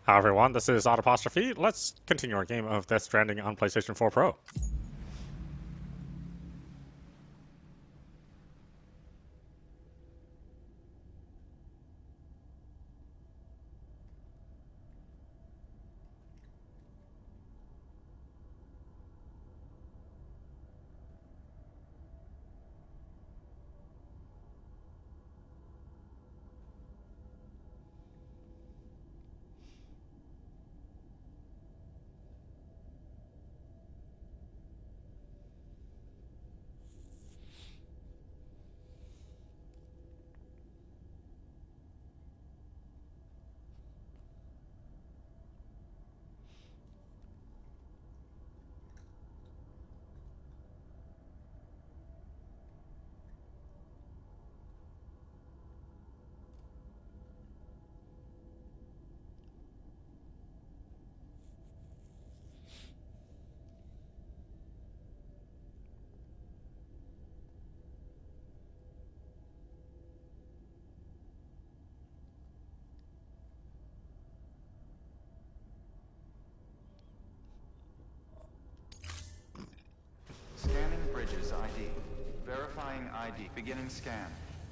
Hi everyone, this is audap. Let's continue our game of Death Stranding on PlayStation 4 Pro. Scanning bridges ID. Verifying ID. Beginning scan.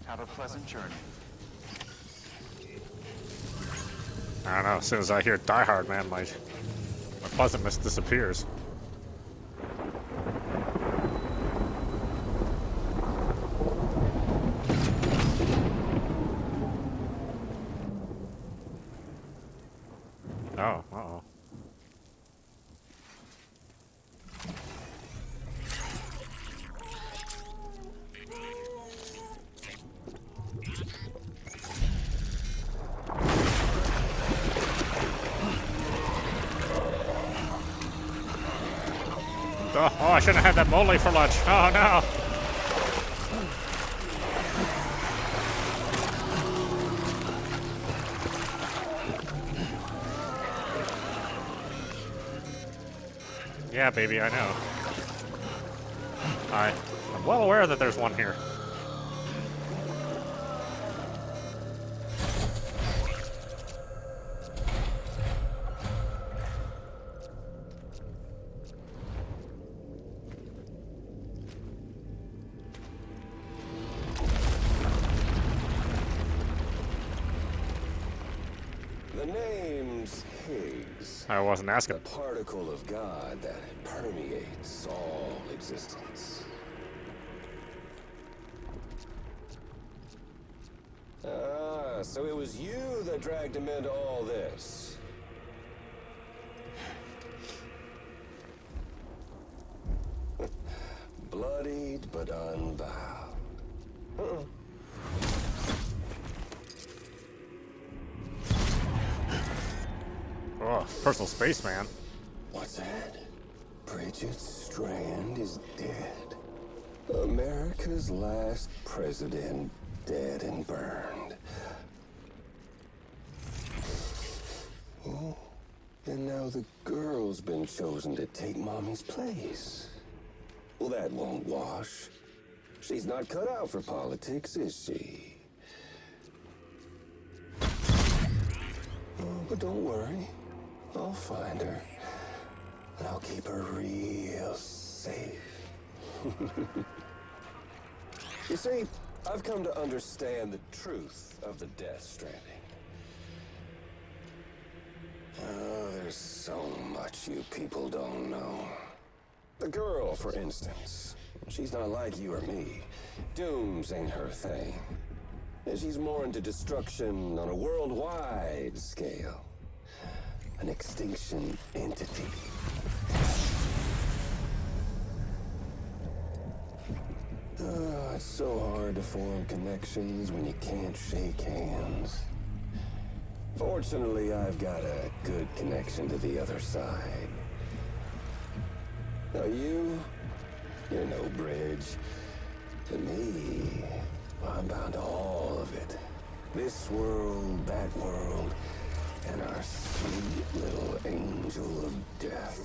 Have a pleasant journey. I don't know, as soon as I hear Die Hard, man, my pleasantness disappears. Oh, uh-oh. Oh, I shouldn't have had that mole for lunch. Oh, no. Yeah, baby, I know. I'm well aware that there's one here. The name's Higgs. I wasn't The asking. particle of God that permeates all existence. Ah, so it was you that dragged him into all this. Bloodied but unbowed. Oh, personal space, man. What's that? Bridget Strand is dead. America's last president dead and burned. Oh, and now the girl's been chosen to take Mommy's place. Well, that won't wash. She's not cut out for politics, is she? Oh, but don't worry. I'll find her. And I'll keep her real safe. You see, I've come to understand the truth of the Death Stranding. Oh, there's so much you people don't know. The girl, for instance. She's not like you or me. Dooms ain't her thing. And she's more into destruction on a worldwide scale. An extinction entity. Oh, it's so hard to form connections when you can't shake hands. Fortunately, I've got a good connection to the other side. Now you're no bridge. To me, I'm bound to all of it. This world, that world, and our sweet little angel of death.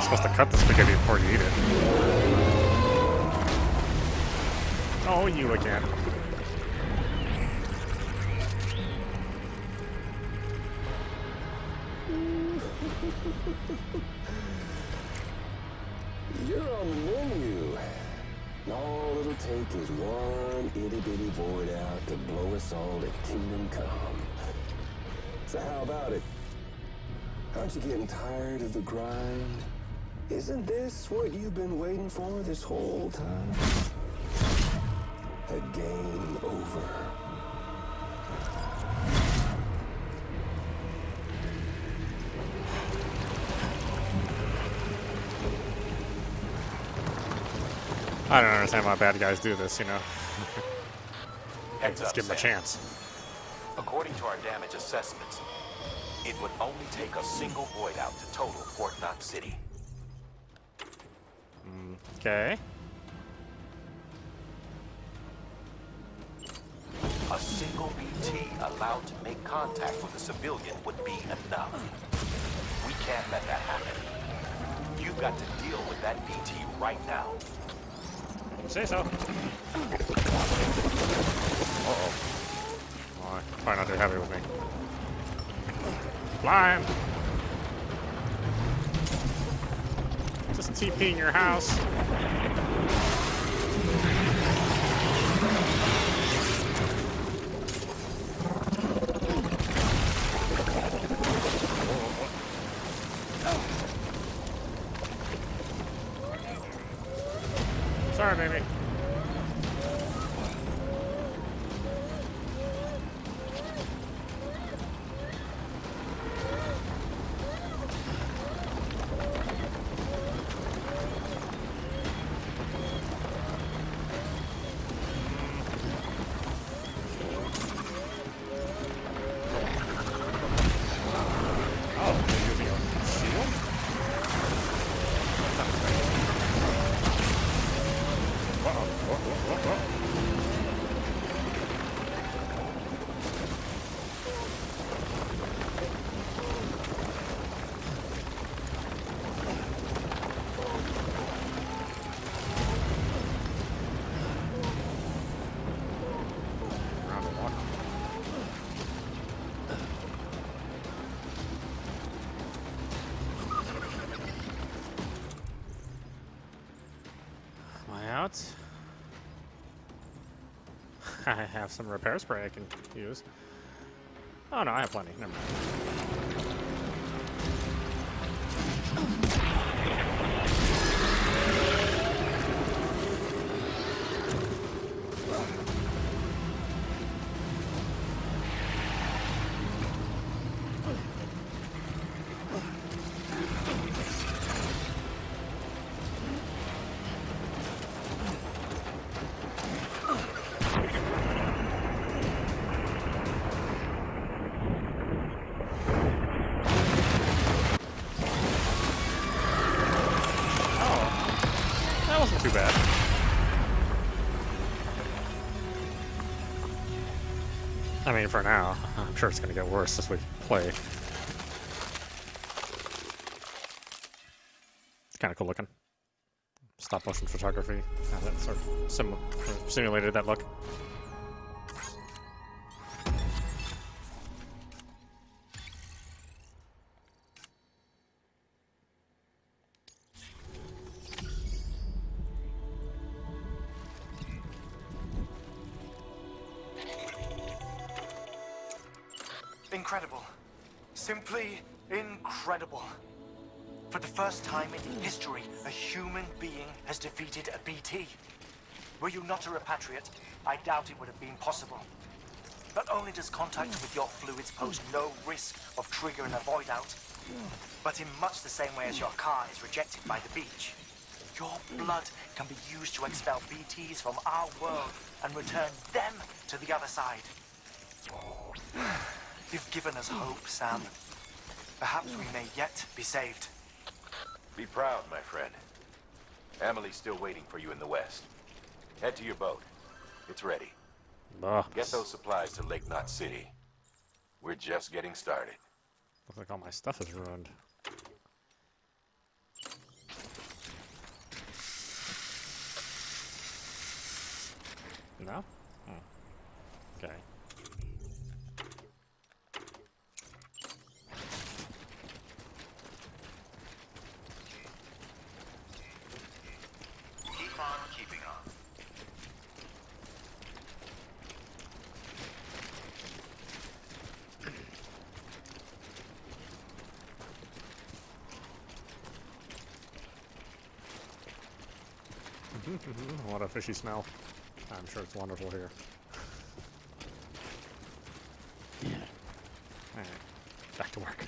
You're supposed to cut the spaghetti before you eat it. Oh, you again. You're on the menu. All it'll take is one itty-bitty void out to blow us all to kingdom come. So how about it? Aren't you getting tired of the grind? Isn't this what you've been waiting for this whole time? A game over. I don't understand why bad guys do this, you know. Heads Let's up, give them a Sam. chance. According to our damage assessments, it would only take a single void out to total Port Knot City. Okay. A single BT allowed to make contact with a civilian would be enough. We can't let that happen. You've got to deal with that BT right now. Say so. Uh-oh. Oh, try not to heavy with me. Flying! Just TP in your house. Sorry, baby. Out. I have some repair spray I can use. Oh no, I have plenty. Never mind. Too bad. I mean, for now. I'm sure it's going to get worse as we play. It's kind of cool looking. Stop motion photography. That sort of simulated that look. Incredible. Simply incredible. For the first time in history, a human being has defeated a BT. Were you not a repatriate, I doubt it would have been possible. Not only does contact with your fluids pose no risk of triggering a void out, but in much the same way as your car is rejected by the beach, your blood can be used to expel BTs from our world and return them to the other side. You've given us hope, Sam. Perhaps we may yet be saved. Be proud, my friend. Emily's still waiting for you in the west. Head to your boat. It's ready. Get those supplies to Lake Knot City. We're just getting started. Looks like all my stuff is ruined. No? Okay. Keep on keeping on. What a fishy smell. I'm sure it's wonderful here. Alright, back to work.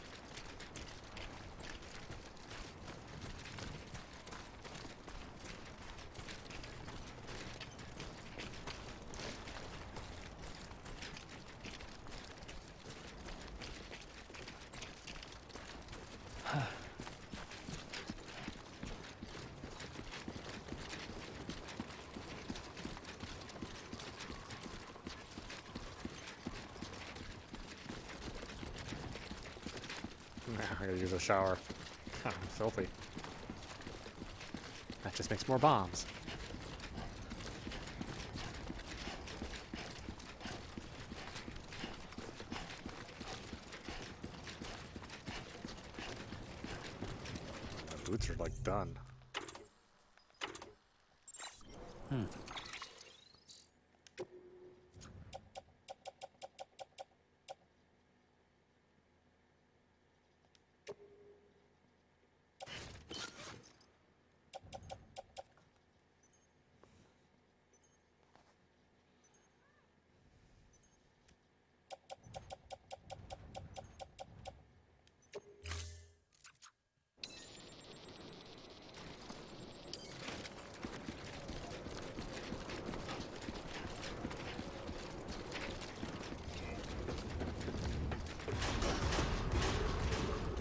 I gotta use a shower. I'm filthy. That just makes more bombs. My boots are like done.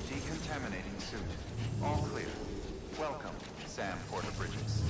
Decontaminating suit. All clear. Welcome, Sam Porter Bridges.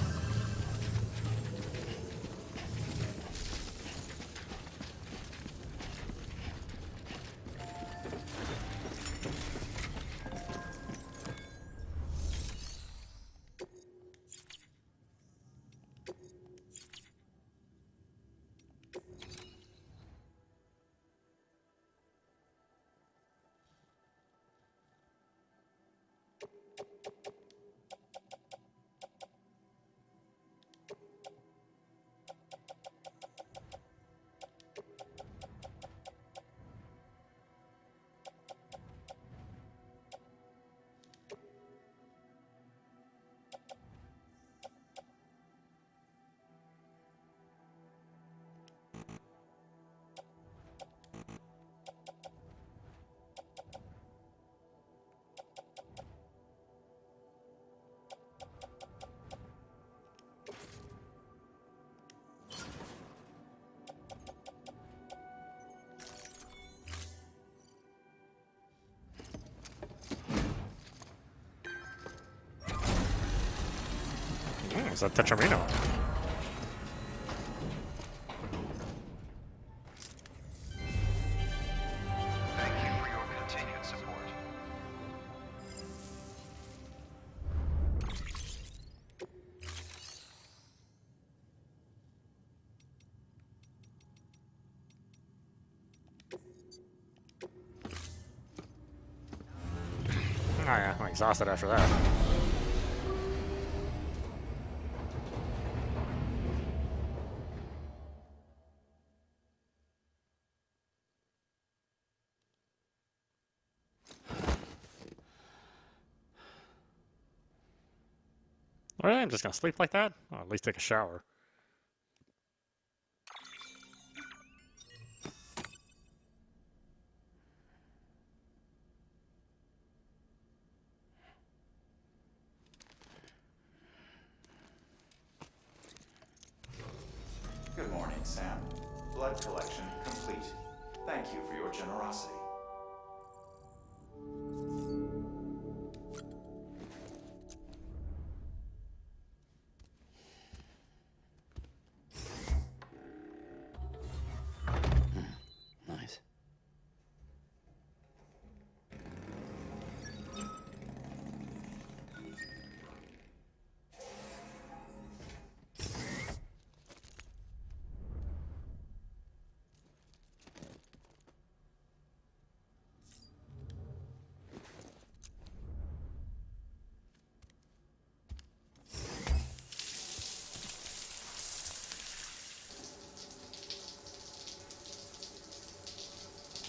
Is that Tetramino? Thank you for your continued support. Oh yeah, I'm exhausted after that. Really? I'm just gonna sleep like that? Oh, at least take a shower. Good morning, Sam. Blood collection complete. Thank you for your generosity. Nice.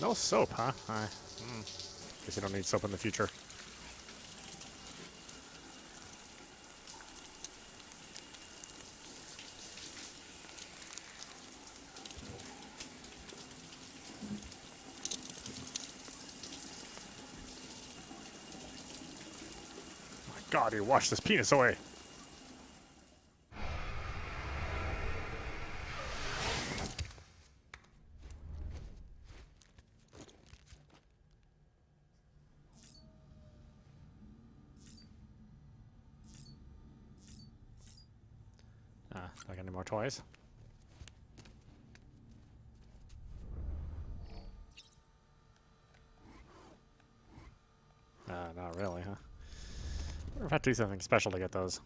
No soap, huh? Guess you don't need soap in the future. My God, he washed his penis away. Do I got any more toys? Not really, huh? I wonder if I have to do something special to get those.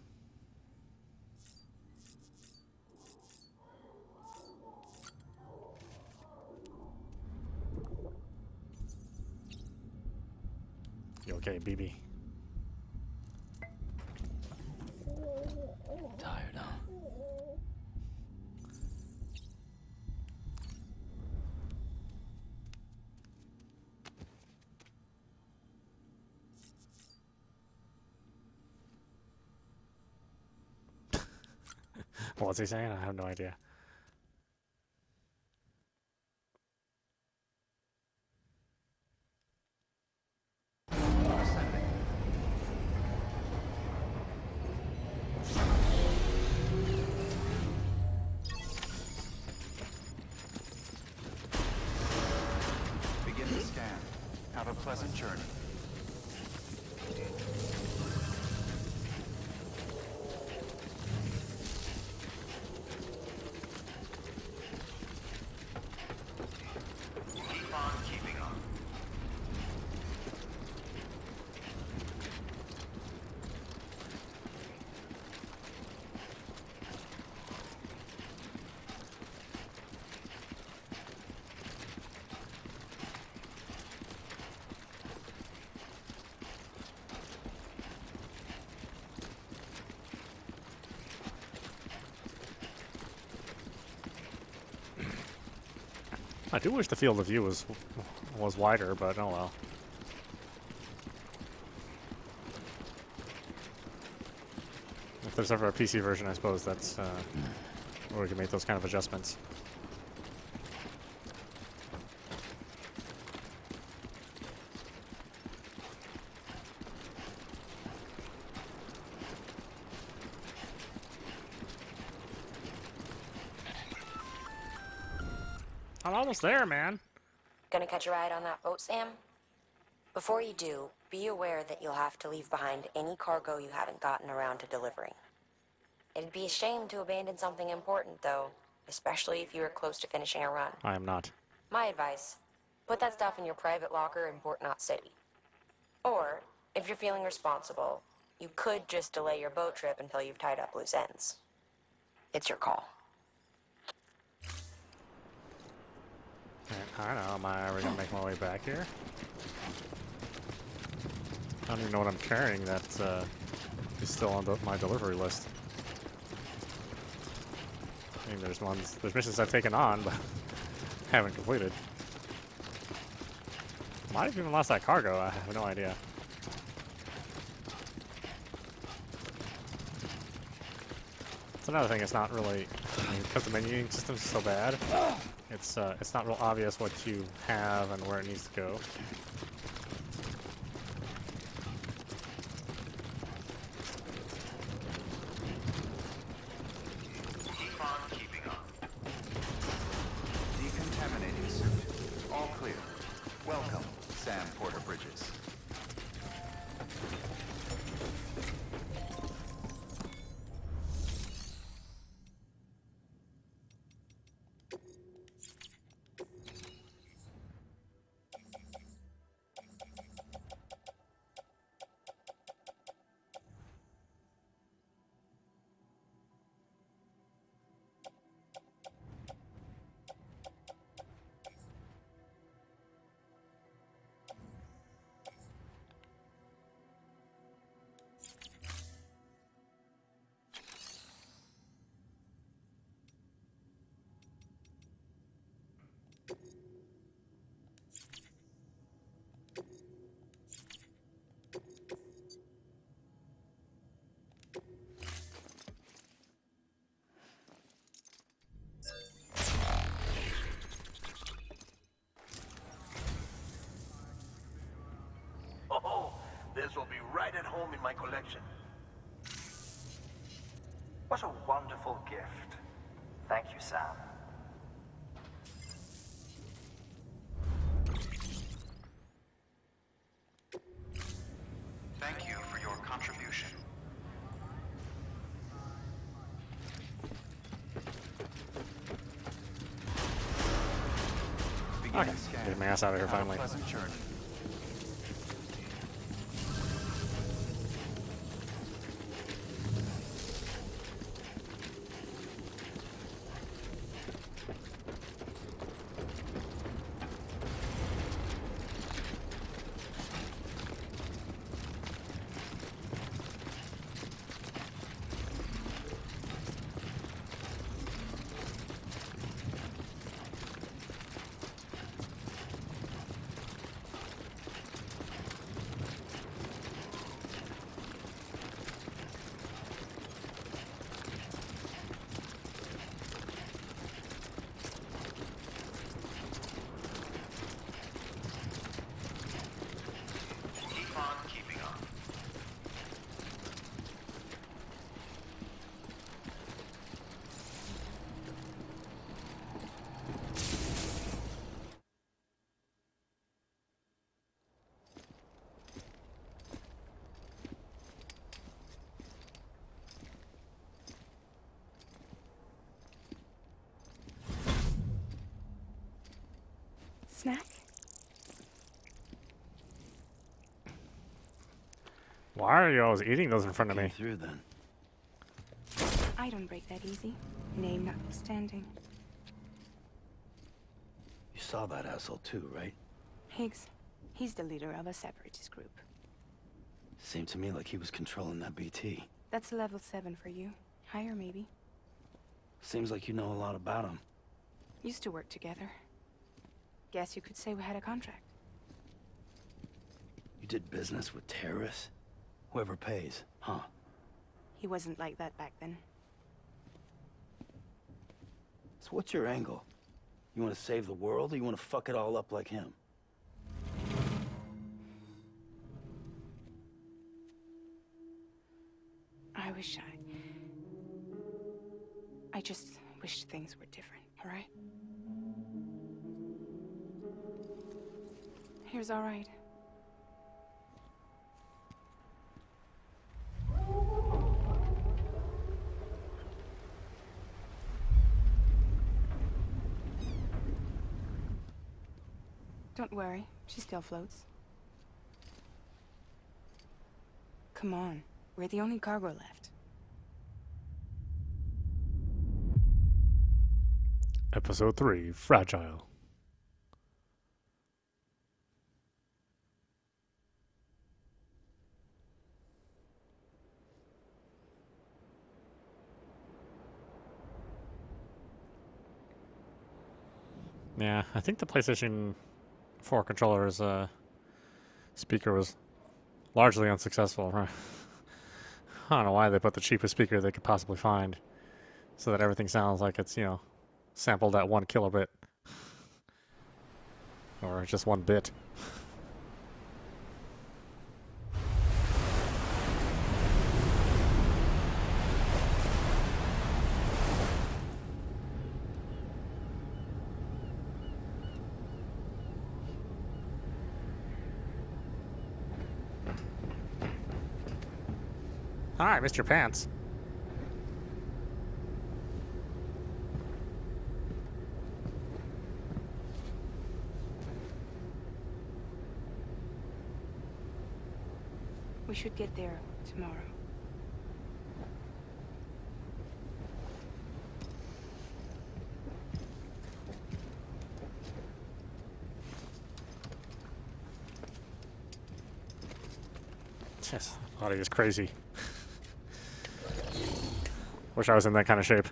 You okay, BB? Tired, huh? What's he saying? I have no idea. Ascending. Begin the scan. Have a pleasant journey. Keep on keeping on. I do wish the field of view was wider, but oh well. If there's ever a PC version, I suppose that's where we can make those kind of adjustments. I'm almost there, man. Gonna catch a ride on that boat, Sam? Before you do, be aware that you'll have to leave behind any cargo you haven't gotten around to delivering. It'd be a shame to abandon something important, though, especially if you were close to finishing a run. I am not. My advice, put that stuff in your private locker in Port Knot City. Or, if you're feeling responsible, you could just delay your boat trip until you've tied up loose ends. It's your call. I don't know, am I ever gonna make my way back here? I don't even know what I'm carrying that is still on my delivery list. I mean, there's missions I've taken on, but haven't completed. Might have even lost that cargo, I have no idea. That's another thing, it's not really, I mean, because the menuing system is so bad, it's not real obvious what you have and where it needs to go. Keep on keeping on. Decontaminating suit. All clear. Welcome, Sam Porter Bridges. be right at home in my collection. What a wonderful gift. Thank you, Sam. Thank you for your contribution. Okay, get my ass out of here finally. Pleasant journey. Snack? Why are you always eating those in front of me? Through then. I don't break that easy. Name notwithstanding. You saw that asshole too, right? Higgs. He's the leader of a separatist group. Seemed to me like he was controlling that BT. That's level 7 for you. Higher, maybe. Seems like you know a lot about him. Used to work together. Guess you could say we had a contract. You did business with terrorists? Whoever pays, huh? He wasn't like that back then. So what's your angle? You want to save the world, or you want to fuck it all up like him? I just wish things were different, all right? Here's all right. Don't worry, she still floats. Come on, we're the only cargo left. Episode 3, Fragile. Yeah, I think the PlayStation 4 controller's speaker was largely unsuccessful. Right? I don't know why they put the cheapest speaker they could possibly find so that everything sounds like it's, you know, sampled at 1 kilobit. Or just 1 bit. Hi, Mr. Pants. We should get there tomorrow. Yes, body is crazy. Wish I was in that kind of shape.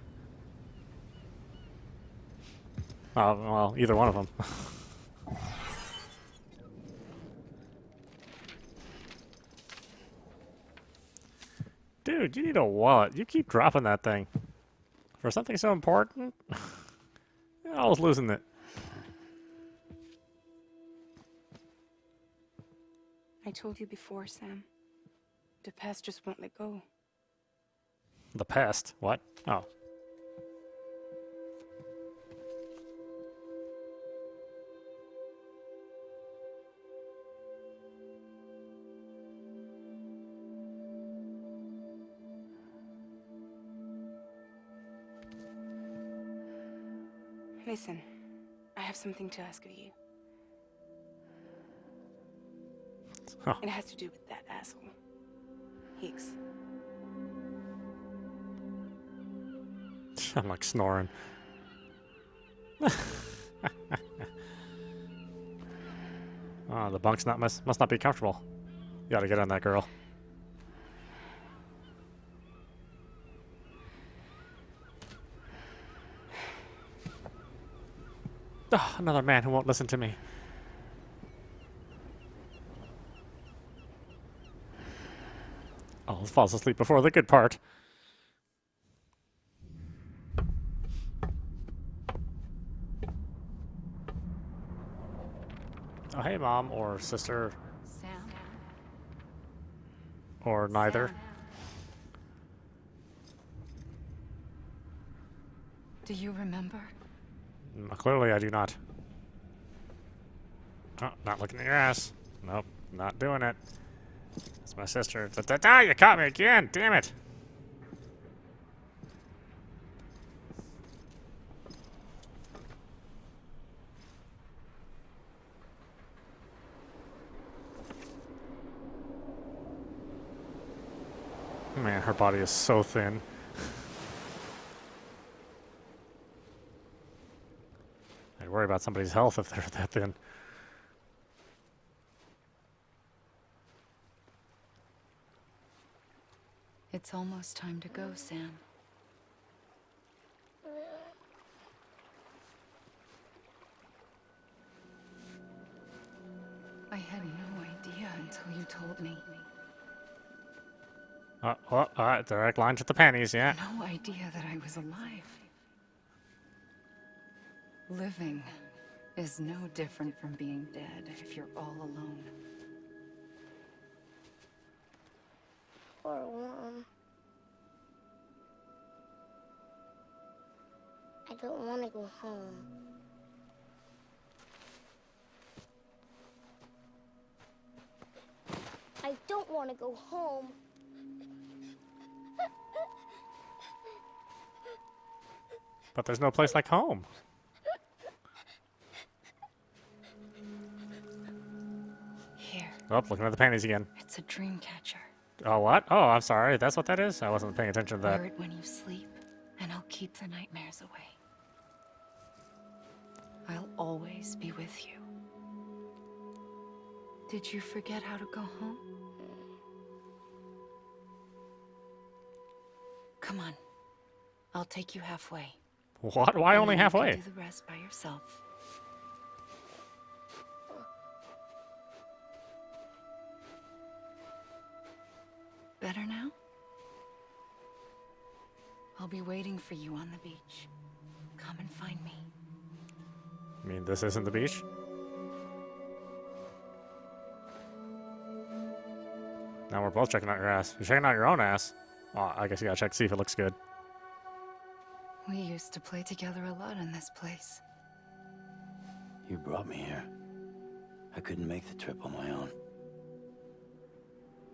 Well, either one of them. Dude, you need a wallet. You keep dropping that thing. For something so important? You're always losing it. I told you before, Sam. The past just won't let go. The pest? What? Oh. Listen, I have something to ask of you. Huh. It has to do with that asshole. Higgs. I'm like snoring. Oh, the bunk's must not be comfortable. You gotta get on that girl. Oh, another man who won't listen to me. Oh, falls asleep before the good part. Oh, hey, Mom, or sister, Sam. or neither. Sam. Do you remember? Clearly, I do not. Oh, not looking at your ass. Nope, not doing it. It's my sister. Ah, you caught me again! Damn it! Man, her body is so thin. I'd worry about somebody's health if they're that thin. It's almost time to go, Sam. I had no idea until you told me. Direct line to the pennies, yeah. No idea that I was alive. Living is no different from being dead if you're all alone. For one, I don't want to go home. I don't want to go home. But there's no place like home. Here. Oh, looking at the panties again. It's a dream catcher. Oh, what? Oh, I'm sorry. That's what that is? I wasn't paying attention to that. Wear it when you sleep, and I'll keep the nightmares away. I'll always be with you. Did you forget how to go home? Come on. I'll take you halfway. What? Why And only then you halfway? can do the rest by yourself. Better now? I'll be waiting for you on the beach. Come and find me. I mean, this isn't the beach? Now we're both checking out your ass. You're checking out your own ass. Oh, I guess you gotta check to see if it looks good. We used to play together a lot in this place. You brought me here. I couldn't make the trip on my own.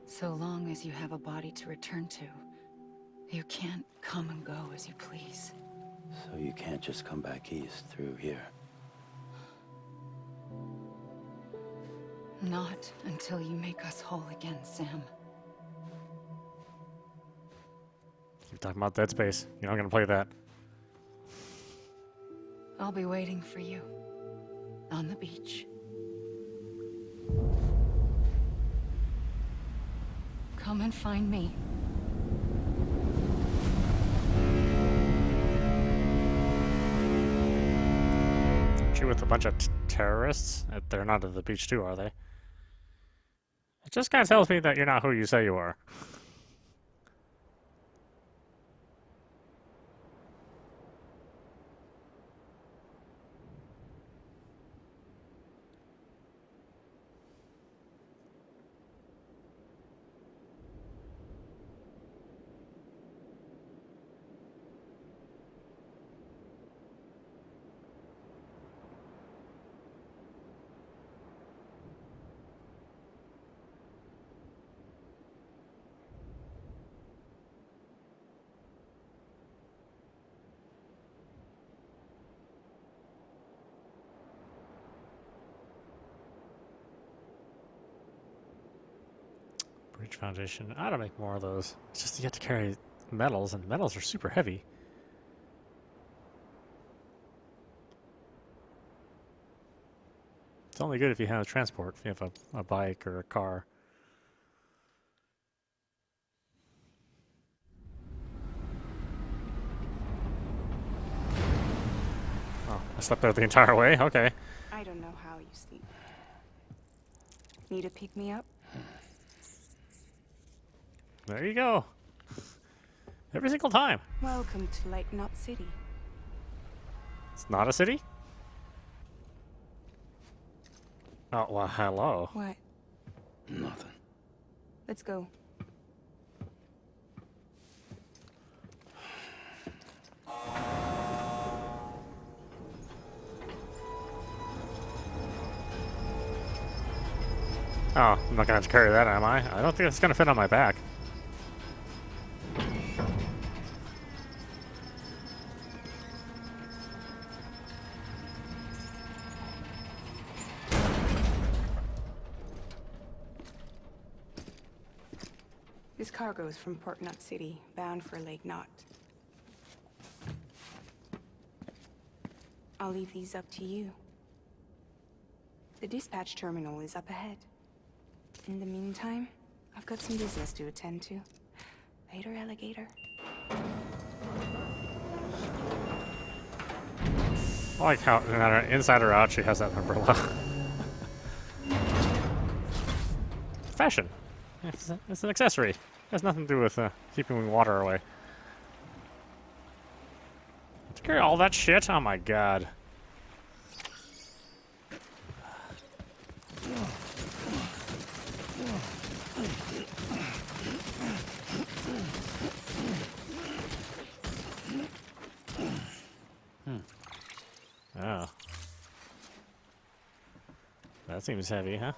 So long as you have a body to return to, you can't come and go as you please. So you can't just come back east through here. Not until you make us whole again, Sam. You're talking about Dead Space. You're not gonna play that. I'll be waiting for you. On the beach. Come and find me. Aren't you with a bunch of terrorists? They're not at the beach too, are they? It just kind of tells me that you're not who you say you are. Ravaged Foundation. I ought to make more of those. It's just you have to carry metals, and metals are super heavy. It's only good if you have transport, if you have a bike or a car. Oh, I slept there the entire way? Okay. I don't know how you sleep. Need to pick me up? There you go. Every single time. Welcome to Lake Knot City. It's not a city? Oh, well, hello. What? Nothing. Let's go. Oh, I'm not gonna have to carry that, am I? I don't think it's gonna fit on my back. This cargo is from Port Knot City, bound for Lake Knot. I'll leave these up to you. The dispatch terminal is up ahead. In the meantime, I've got some business to attend to. Later, alligator. I like how, no matter inside or out, she has that umbrella. Fashion. It's an accessory. It has nothing to do with keeping water away. To carry all that shit? Oh my god. Oh. That seems heavy, huh?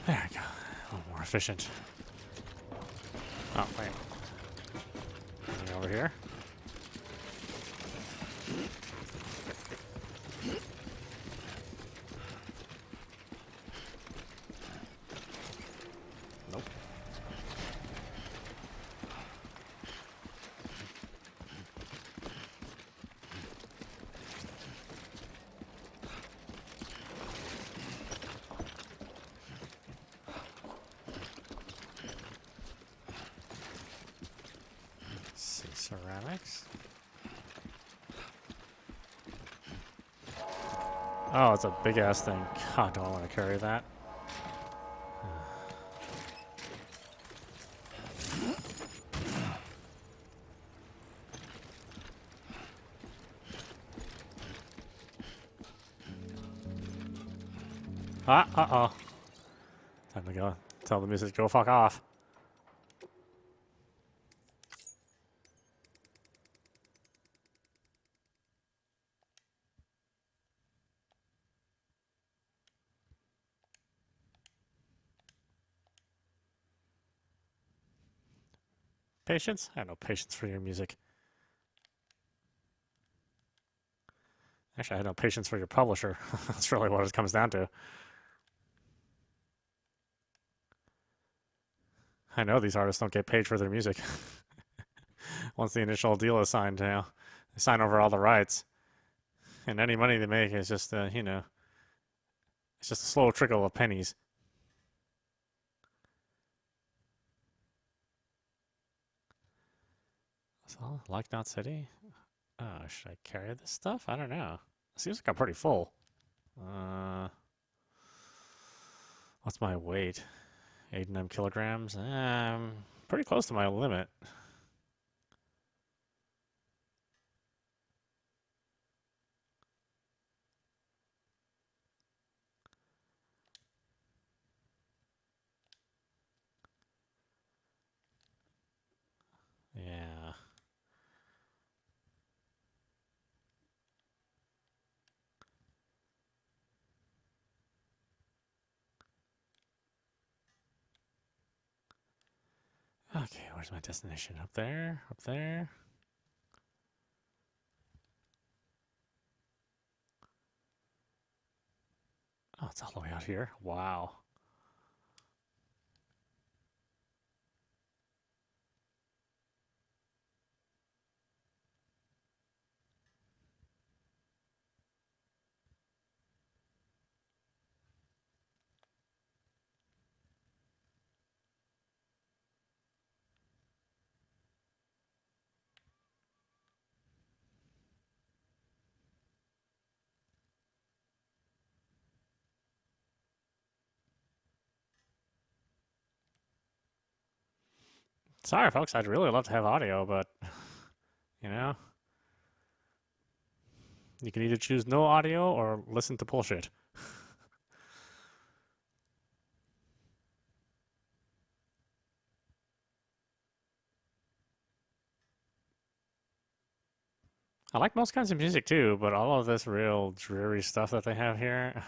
There we go. A little more efficient. Oh, wait. Anything over here? Nope. Ceramics. Oh, it's a big ass thing. God, do I want to carry that? Uh-oh. Time to go. Tell the music to go fuck off. Patience? I have no patience for your music. Actually, I have no patience for your publisher. That's really what it comes down to. I know these artists don't get paid for their music. Once the initial deal is signed, you know, they sign over all the rights. And any money they make is just, you know, it's just a slow trickle of pennies. So, like Knot City? Oh, should I carry this stuff? I don't know. Seems like I'm pretty full. What's my weight? 89 kilograms? Pretty close to my limit. Yeah. Okay, where's my destination? Up there? Up there? Oh, it's all the way out here. Wow. Sorry, folks. I'd really love to have audio, but, you know, you can either choose no audio or listen to bullshit. I like most kinds of music too, but all of this real dreary stuff that they have here,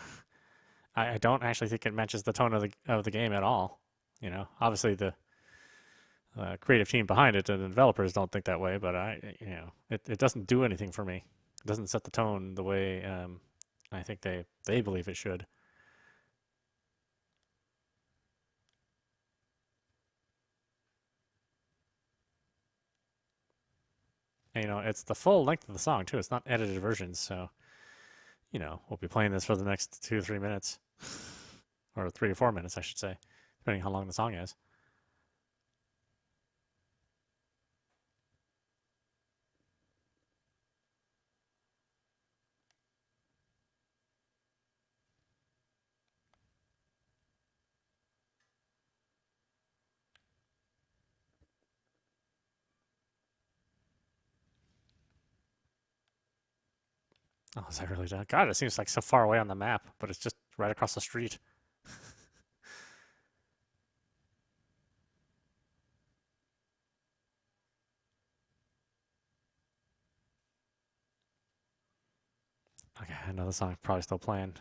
I don't actually think it matches the tone of the game at all. You know, obviously the creative team behind it and the developers don't think that way, but it doesn't do anything for me. It doesn't set the tone the way I think they believe it should. And, you know, it's the full length of the song too. It's not edited versions, so you know, we'll be playing this for the next 2 or 3 minutes, or 3 or 4 minutes, I should say, depending how long the song is. Oh, is that really done? God, it seems like so far away on the map, but it's just right across the street. Okay, I know the song's probably still playing.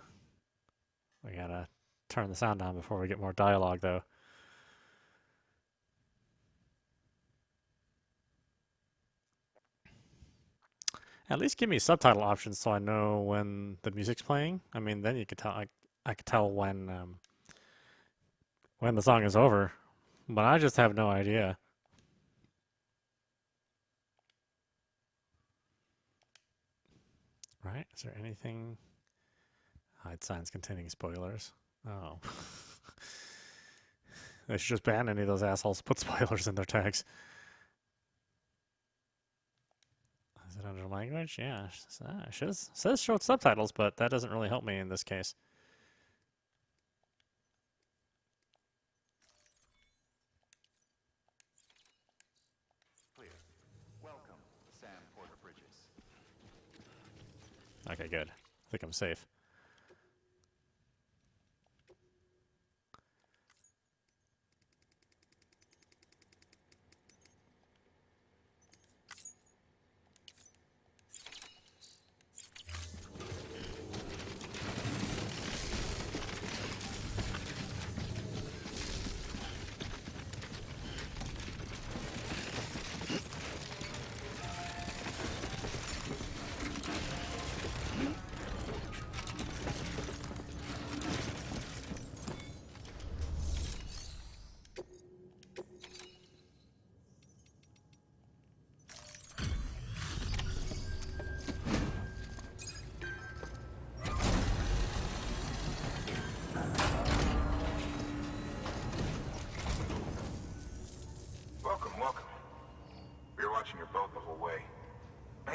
We gotta turn the sound down before we get more dialogue, though. At least give me subtitle options so I know when the music's playing. I mean, then you could tell. I could tell when the song is over, but I just have no idea. Right? Is there anything? Hide signs containing spoilers. Oh. They should just ban any of those assholes who put spoilers in their tags. Is it under language? Yeah. It says show subtitles, but that doesn't really help me in this case. Clear. Welcome, Sam Porter Bridges. Okay, good. I think I'm safe.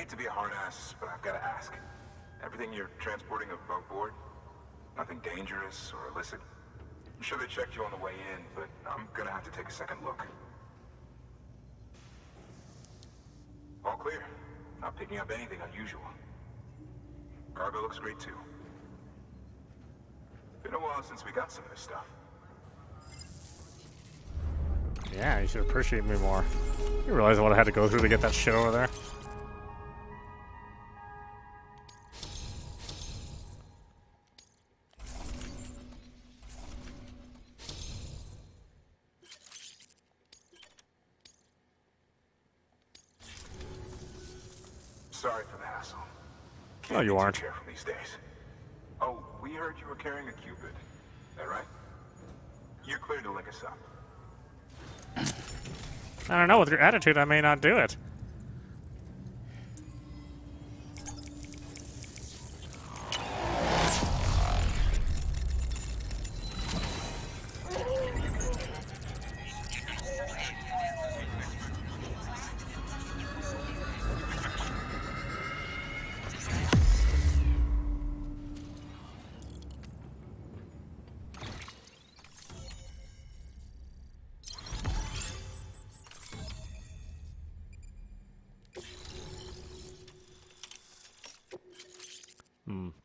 hate to be a hard ass, but I've got to ask. Everything you're transporting above board? Nothing dangerous or illicit? I'm sure they checked you on the way in, but I'm gonna have to take a second look. All clear. Not picking up anything unusual. Cargo looks great too. Been a while since we got some of this stuff. Yeah, you should appreciate me more. You realize what I had to go through to get that shit over there? Sorry for the hassle. No, you aren't. Careful these days. Oh, we heard you were carrying a Cupid. That right? You're clear to link us up. I don't know, with your attitude, I may not do it.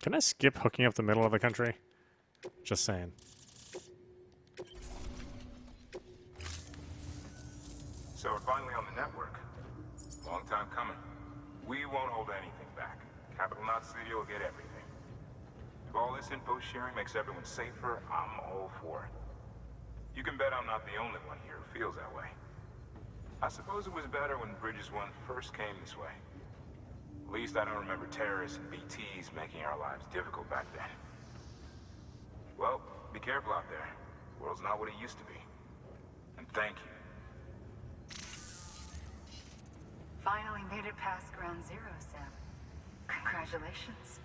Can I skip hooking up the middle of the country? Just saying. So we're finally on the network. Long time coming. We won't hold anything back. Capital Knot City will get everything. If all this info sharing makes everyone safer, I'm all for it. You can bet I'm not the only one here who feels that way. I suppose it was better when Bridges 1 first came this way. At least I don't remember terrorists and BTs making our lives difficult back then. Well, be careful out there. The world's not what it used to be. And thank you. Finally made it past Ground Zero, Sam. Congratulations.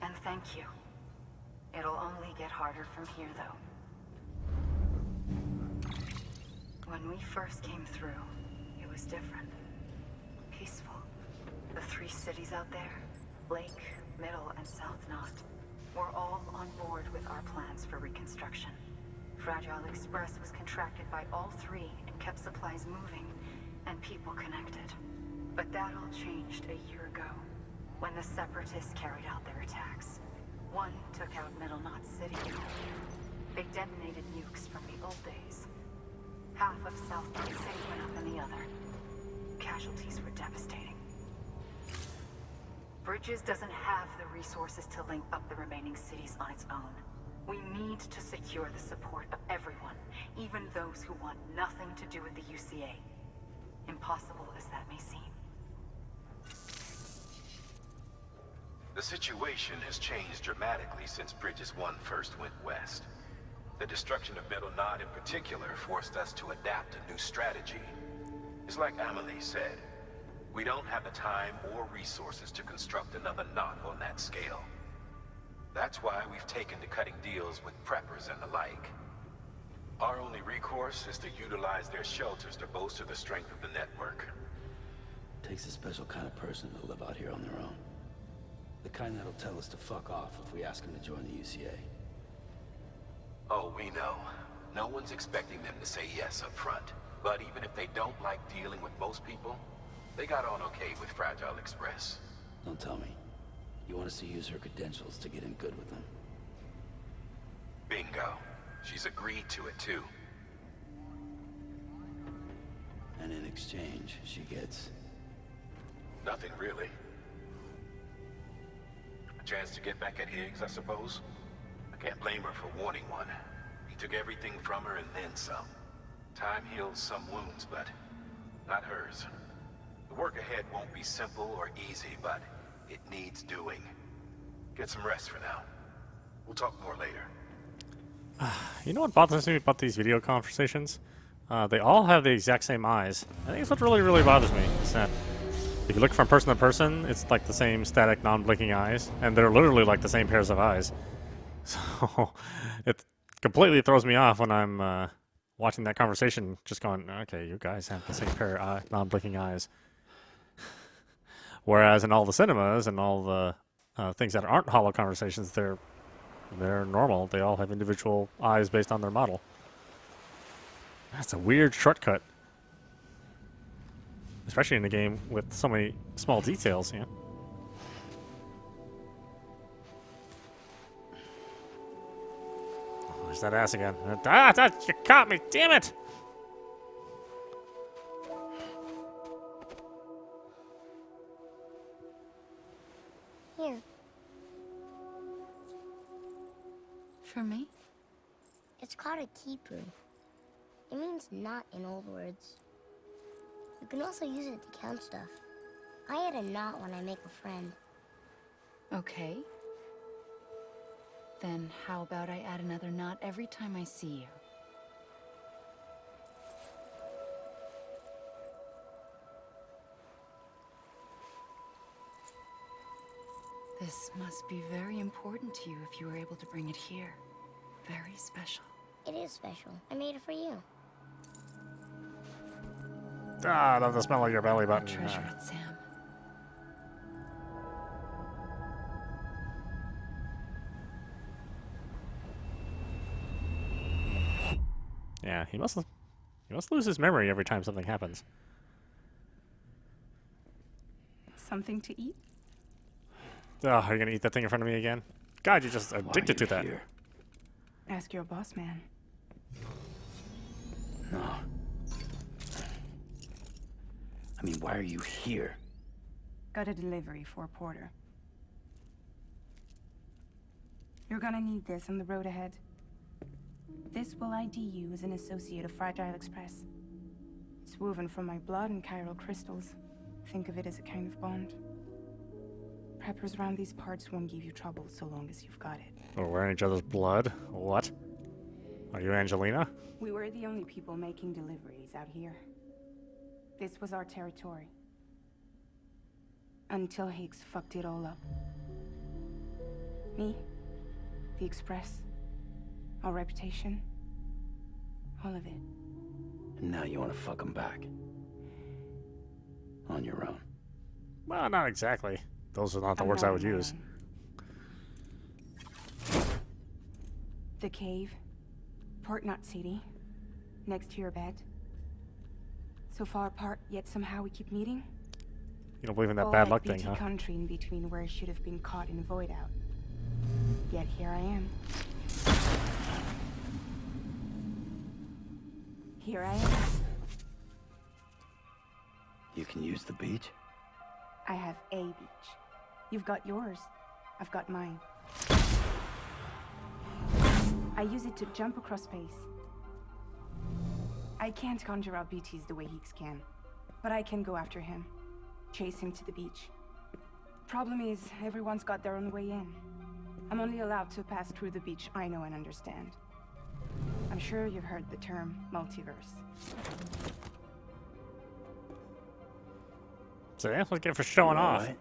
And thank you. It'll only get harder from here, though. When we first came through, it was different. Peaceful. The 3 cities out there, Lake, Middle, and South Knot, were all on board with our plans for reconstruction. Fragile Express was contracted by all 3 and kept supplies moving and people connected. But that all changed a year ago, when the Separatists carried out their attacks. One took out Middle Knot City. They detonated nukes from the old days. Half of South Knot City went up in the other. Casualties were devastating. Bridges doesn't have the resources to link up the remaining cities on its own. We need to secure the support of everyone, even those who want nothing to do with the UCA. Impossible as that may seem. The situation has changed dramatically since Bridges 1 first went west. The destruction of Middle Knot in particular forced us to adapt a new strategy. It's like Amelie said. We don't have the time or resources to construct another knot on that scale. That's why we've taken to cutting deals with preppers and the like. Our only recourse is to utilize their shelters to bolster the strength of the network. Takes a special kind of person to live out here on their own. The kind that'll tell us to fuck off if we ask them to join the UCA. Oh, we know. No one's expecting them to say yes up front. But even if they don't like dealing with most people, they got on okay with Fragile Express. Don't tell me. You want us to use her credentials to get in good with them? Bingo. She's agreed to it, too. And in exchange, she gets... Nothing, really. A chance to get back at Higgs, I suppose? I can't blame her for wanting one. He took everything from her and then some. Time heals some wounds, but not hers. The work ahead won't be simple or easy, but it needs doing. Get some rest for now. We'll talk more later. You know what bothers me about these video conversations? They all have the exact same eyes. I think it's what really, really bothers me. Is that if you look from person to person, it's like the same static, non-blinking eyes, and they're literally like the same pairs of eyes. So it completely throws me off when I'm watching that conversation, just going, okay, you guys have the same pair of non-blinking eyes. Whereas in all the cinemas and all the things that aren't holo conversations, they're normal. They all have individual eyes based on their model. That's a weird shortcut. Especially in a game with so many small details, yeah. Oh, there's that ass again. You caught me, damn it! Here. For me? It's called a keeper. It means knot in old words. You can also use it to count stuff. I add a knot when I make a friend. Okay. Then how about I add another knot every time I see you? This must be very important to you if you were able to bring it here. Very special. It is special. I made it for you. Ah, I love the smell of your belly button. Treasure it, Sam. Yeah, he must lose his memory every time something happens. Something to eat? Oh, are you gonna eat that thing in front of me again? God, you're just addicted to that. Here? Ask your boss, man. No. I mean, why are you here? Got a delivery for a porter. You're gonna need this on the road ahead. This will ID you as an associate of Fragile Express. It's woven from my blood and chiral crystals. Think of it as a kind of bond. Preppers around these parts won't give you trouble so long as you've got it. We're wearing each other's blood? What? Are you Angelina? We were the only people making deliveries out here. This was our territory. Until Higgs fucked it all up. Me, the Express, our reputation, all of it. And now you want to fuck him back. On your own. Well, not exactly. Those are not the words I would use. The cave, Port Knot City, next to your bed. So far apart, yet somehow we keep meeting. You don't believe in that All bad like luck thing, BT huh? country in between where I should have been caught in void out. Yet here I am. Here I am. You can use the beach? I have a beach. You've got yours. I've got mine. I use it to jump across space. I can't conjure up BTs the way Higgs can, but I can go after him. Chase him to the beach. Problem is, everyone's got their own way in. I'm only allowed to pass through the beach I know and understand. I'm sure you've heard the term multiverse. So yeah, let's get for showing off. Right.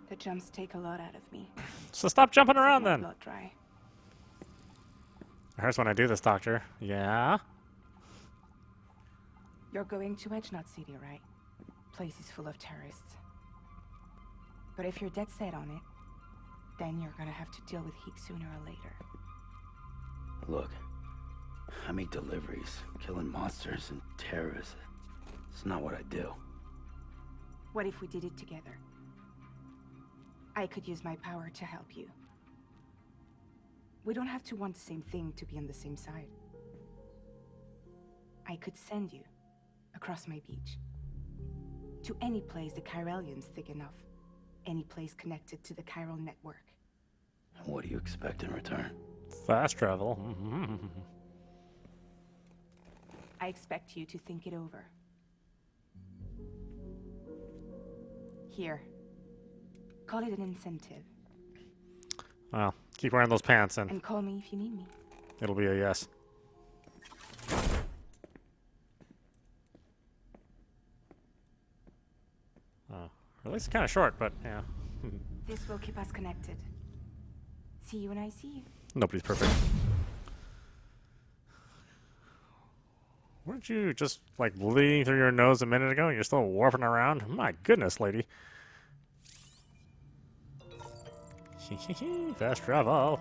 The jumps take a lot out of me. So stop jumping around Set my then. blood dry. It hurts when I do this, Doctor. Yeah? You're going to Edge Knot City, right? Place is full of terrorists. But if you're dead set on it, then you're gonna have to deal with Higgs sooner or later. Look, I make deliveries, killing monsters and terrorists. It's not what I do. What if we did it together? I could use my power to help you. We don't have to want the same thing to be on the same side. I could send you across my beach. To any place the Chiralian's thick enough. Any place connected to the chiral network. What do you expect in return? Fast travel. I expect you to think it over. Here. Call it an incentive. Well, keep wearing those pants and And call me if you need me. it'll be a yes. At least it's kind of short, but yeah. This will keep us connected. See you when I see you. Nobody's perfect. Weren't you just like bleeding through your nose a minute ago and you're still warping around? My goodness, lady. Fast travel. Oh,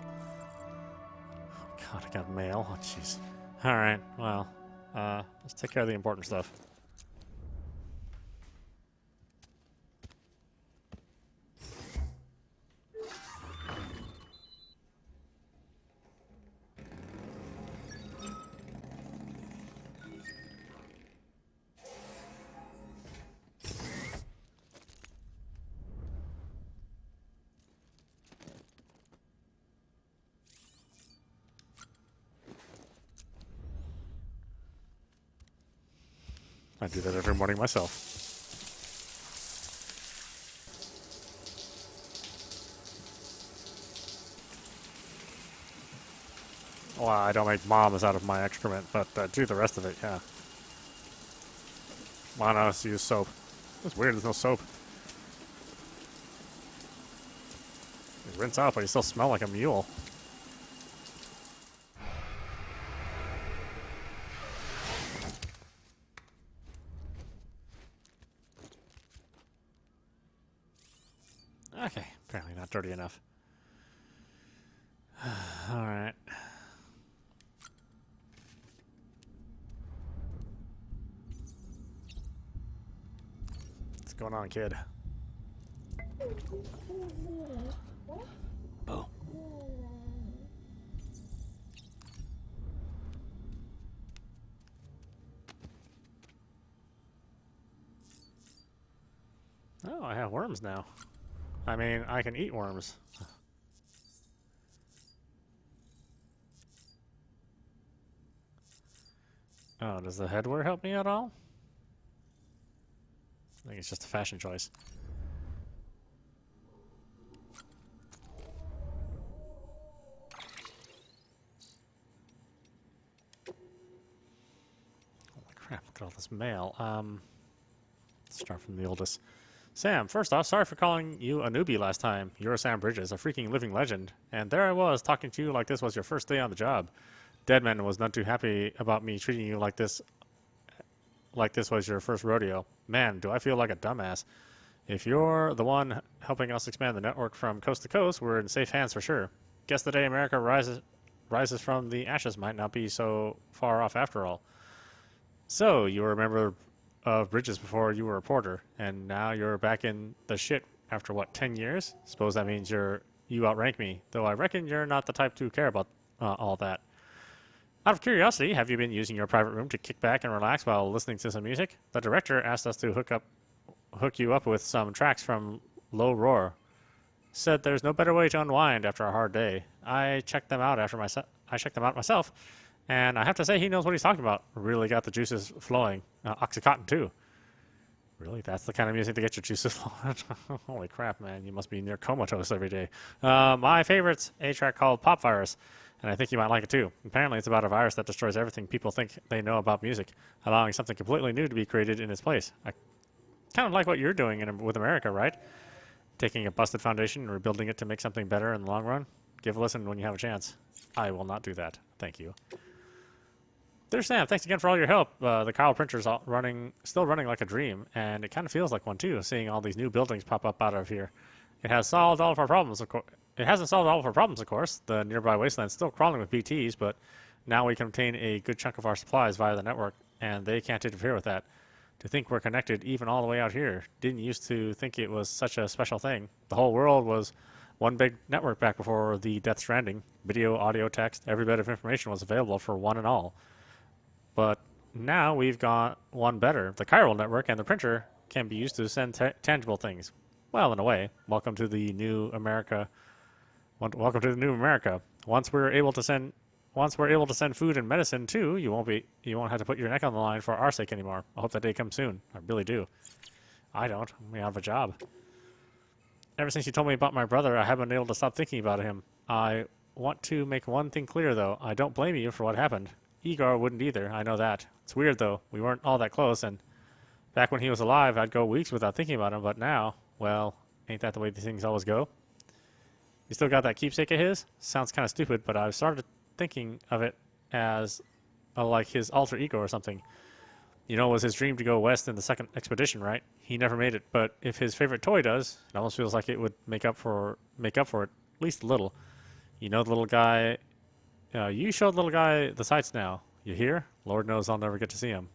God, I got mail. Oh, jeez. Alright, well, let's take care of the important stuff. I do that every morning myself. Well, I don't make bombs out of my excrement, but do the rest of it, yeah. Why not us use soap? It's weird, there's no soap. You rinse out, but you still smell like a mule. Okay, apparently not dirty enough. Alright. What's going on, kid? Oh. Oh, I have worms now. I mean, I can eat worms. Oh, does the headwear help me at all? I think it's just a fashion choice. Holy crap, look at all this mail. Let's start from the oldest. Sam, first off, sorry for calling you a newbie last time. You're Sam Bridges, a freaking living legend. And there I was, talking to you like this was your first day on the job. Deadman was not too happy about me treating you like this was your first rodeo. Man, do I feel like a dumbass. If you're the one helping us expand the network from coast to coast, we're in safe hands for sure. Guess the day America rises from the ashes might not be so far off after all. So, you were a member of Bridges before you were a reporter, and now you're back in the shit after, what, 10 years? Suppose that means you outrank me, though I reckon you're not the type to care about all that. Out of curiosity, have you been using your private room to kick back and relax while listening to some music? The director asked us to hook you up with some tracks from Low Roar. Said there's no better way to unwind after a hard day. I checked them out myself, and I have to say he knows what he's talking about. Really got the juices flowing. Oxycontin too. Really? That's the kind of music to get your juices flowing? Holy crap, man. You must be near comatose every day. My favorite's a track called Pop Virus, and I think you might like it too. Apparently it's about a virus that destroys everything people think they know about music, allowing something completely new to be created in its place. I kind of like what you're doing with America, right? Taking a busted foundation and rebuilding it to make something better in the long run. Give a listen when you have a chance. I will not do that. Thank you. There's Sam. Thanks again for all your help. The Kyle printer's still running like a dream, and it kind of feels like one too, seeing all these new buildings pop up out of here. It has solved all of our problems, of course. It hasn't solved all of our problems, of course. The nearby wasteland's still crawling with BTs, but now we can obtain a good chunk of our supplies via the network, and they can't interfere with that. To think we're connected even all the way out here. Didn't used to think it was such a special thing. The whole world was one big network back before the Death Stranding. Video, audio, text, every bit of information was available for one and all. But now we've got one better. The chiral network and the printer can be used to send tangible things. Well, in a way. Welcome to the new America. Welcome to the new America. Once we're able to send food and medicine too, you won't have to put your neck on the line for our sake anymore. I hope that day comes soon. I really do. I don't. We have a job. Ever since you told me about my brother, I haven't been able to stop thinking about him. I want to make one thing clear, though. I don't blame you for what happened. Igor wouldn't either. I know that. It's weird, though. We weren't all that close, and back when he was alive, I'd go weeks without thinking about him, but now, well, ain't that the way these things always go? You still got that keepsake of his? Sounds kind of stupid, but I've started thinking of it as like his alter ego or something. You know, it was his dream to go west in the second expedition, right? He never made it, but if his favorite toy does, it almost feels like it would make up for it. least a little. You know the little guy. You showed the little guy the sights now. You hear? Lord knows I'll never get to see him.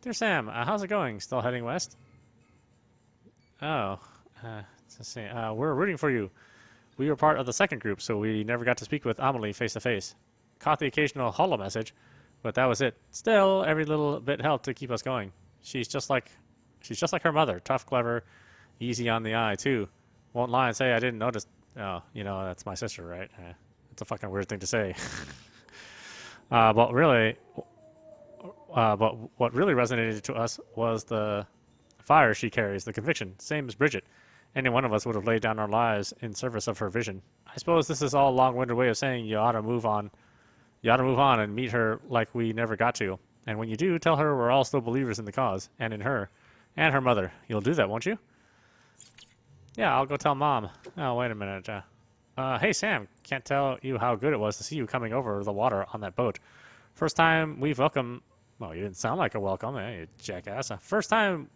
Dear Sam, how's it going? Still heading west? Oh, let's see. We're rooting for you. We were part of the second group, so we never got to speak with Amelie face to face. Caught the occasional holo message, but that was it. Still, every little bit helped to keep us going. She's just like her mother. Tough, clever, easy on the eye too. Won't lie and say I didn't notice. Oh, you know that's my sister, right? It's a fucking weird thing to say. But what really resonated to us was the fire she carries, the conviction, same as Bridget. Any one of us would have laid down our lives in service of her vision. I suppose this is all a long-winded way of saying you ought to move on. You ought to move on and meet her like we never got to. And when you do, tell her we're all still believers in the cause, and in her, and her mother. You'll do that, won't you? Yeah, I'll go tell Mom. Oh, wait a minute. Hey, Sam, can't tell you how good it was to see you coming over the water on that boat. First time we've welcomed... Well, you didn't sound like a welcome, you jackass. First time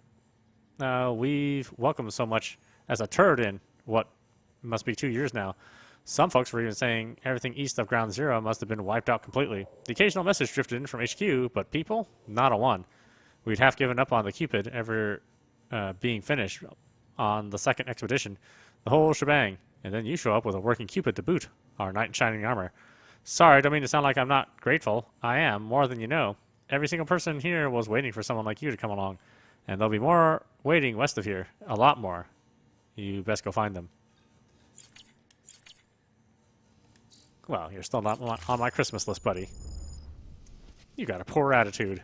we've welcomed so much as a turd in what must be 2 years now. Some folks were even saying everything east of Ground Zero must have been wiped out completely. The occasional message drifted in from HQ, but people, not a one. We'd half given up on the Cupid ever being finished on the second expedition. The whole shebang. And then you show up with a working Cupid to boot, our knight in shining armor. Sorry, don't mean to sound like I'm not grateful. I am, more than you know. Every single person here was waiting for someone like you to come along. And there'll be more waiting west of here. A lot more. You best go find them. Well, you're still not on my Christmas list, buddy. You got a poor attitude.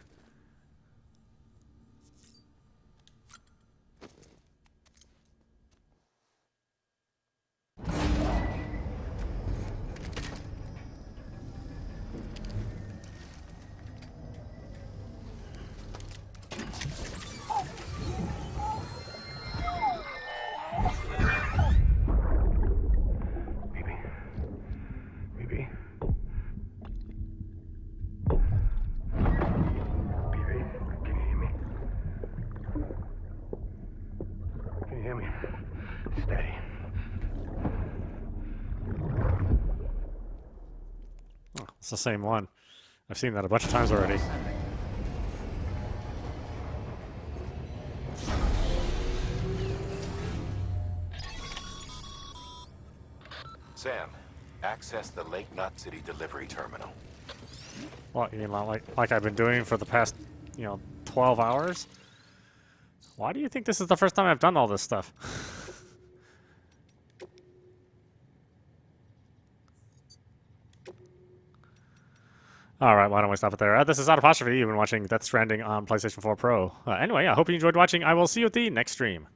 It's the same one. I've seen that a bunch of times already. Sam, access the Lake Knot City delivery terminal. What, you mean like I've been doing for the past, 12 hours? Why do you think this is the first time I've done all this stuff? Alright, why don't we stop it there? This is audap. You've been watching Death Stranding on PlayStation 4 Pro. Anyway, I hope you enjoyed watching. I will see you at the next stream.